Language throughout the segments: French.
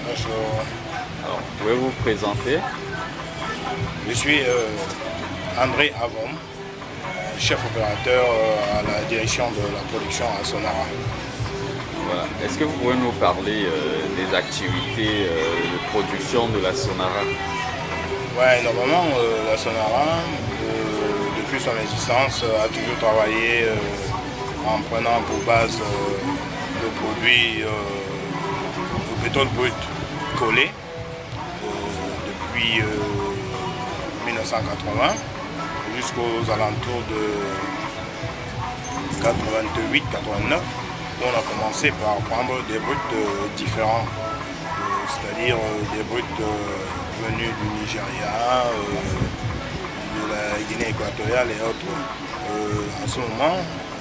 Bonjour. Alors, pouvez-vous vous présenter? Je suis André Avom, chef opérateur à la direction de la production à Sonara. Voilà. Est-ce que vous pouvez nous parler des activités de production de la Sonara? Ouais, normalement, la Sonara, depuis son existence, a toujours travaillé en prenant pour base le produit le pétrole brut collé depuis 1980 jusqu'aux alentours de 88-89. On a commencé par prendre des bruts différents, c'est-à-dire des bruts venus du Nigeria, de la Guinée équatoriale et autres. En ce moment,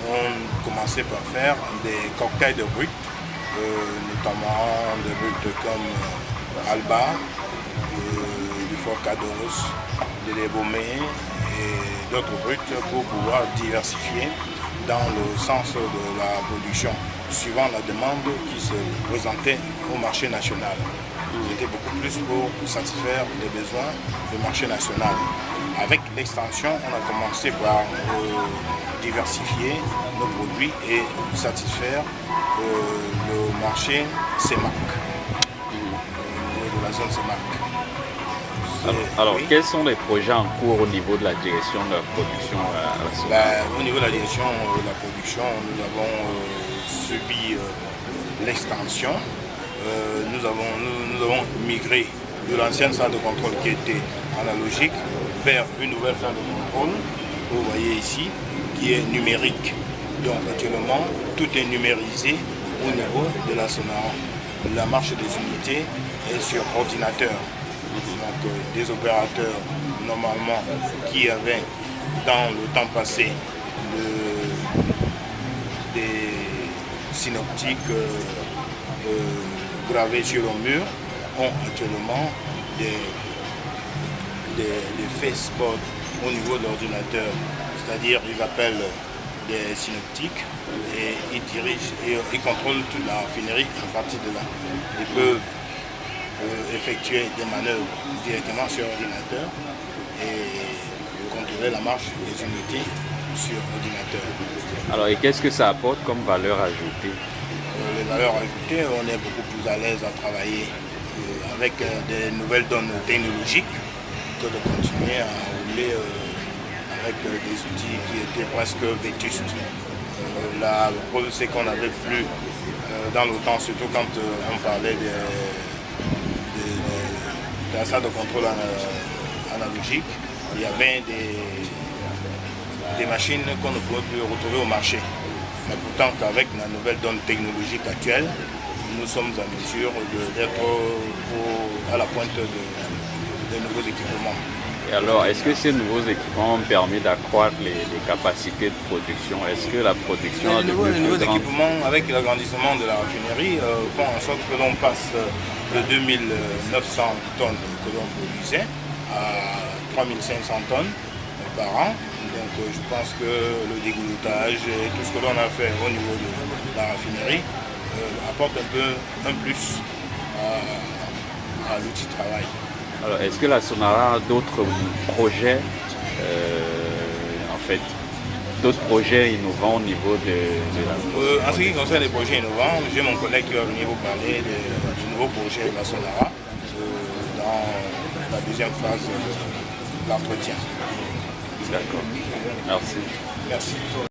on commençait par faire des cocktails de bruts, notamment des bruts comme Alba, du Forcados, de l'Ebomé et d'autres bruts pour pouvoir diversifier dans le sens de la production, suivant la demande qui se présentait au marché national. C'était beaucoup plus pour satisfaire les besoins du marché national. Avec l'extension, on a commencé par diversifier nos produits et satisfaire le marché CEMAC, au niveau de la zone CEMAC. Alors, Oui. quels sont les projets en cours au niveau de la direction de la production à la Sonara? Au niveau de la direction de la production, nous avons subi l'extension. Nous avons migré de l'ancienne salle de contrôle qui était analogique vers une nouvelle salle de contrôle, vous voyez ici, qui est numérique. Donc actuellement, tout est numérisé au niveau de la Sonara. La marche des unités est sur ordinateur. Donc des opérateurs normalement qui avaient dans le temps passé des synoptiques gravés sur le mur ont actuellement des faceboards au niveau de l'ordinateur, c'est-à-dire ils appellent des synoptiques et ils dirigent et ils contrôlent toute la raffinerie à partir de là. Ils peuvent effectuer des manœuvres directement sur ordinateur et contrôler la marche des unités sur ordinateur. Alors, et qu'est-ce que ça apporte comme valeur ajoutée? Les valeurs ajoutées, on est beaucoup plus à l'aise à travailler avec des nouvelles données technologiques que de continuer à rouler avec des outils qui étaient presque vétustes. La preuve, c'est qu'on n'avait plus dans le temps, surtout quand on parlait de la salle de contrôle analogique, il y avait des machines qu'on ne pouvait plus retrouver au marché. Mais pourtant qu'avec la nouvelle donne technologique actuelle, nous sommes en mesure d'être à la pointe des nouveaux équipements. Et alors, est-ce que ces nouveaux équipements ont permis d'accroître les capacités de production? Est-ce que la production a Les nouveaux devenu plus grande? équipements, avec l'agrandissement de la raffinerie, font en sorte que l'on passe de 2900 tonnes que l'on produisait à 3500 tonnes par an. Donc je pense que le dégoulotage et tout ce que l'on a fait au niveau de la raffinerie apporte un plus à l'outil de travail. Alors, est-ce que la Sonara a d'autres projets, d'autres projets innovants au niveau de la... En ce qui concerne les projets innovants, j'ai mon collègue qui va venir vous parler du nouveau projet de la Sonara dans la deuxième phase de l'entretien. D'accord. Merci. Merci.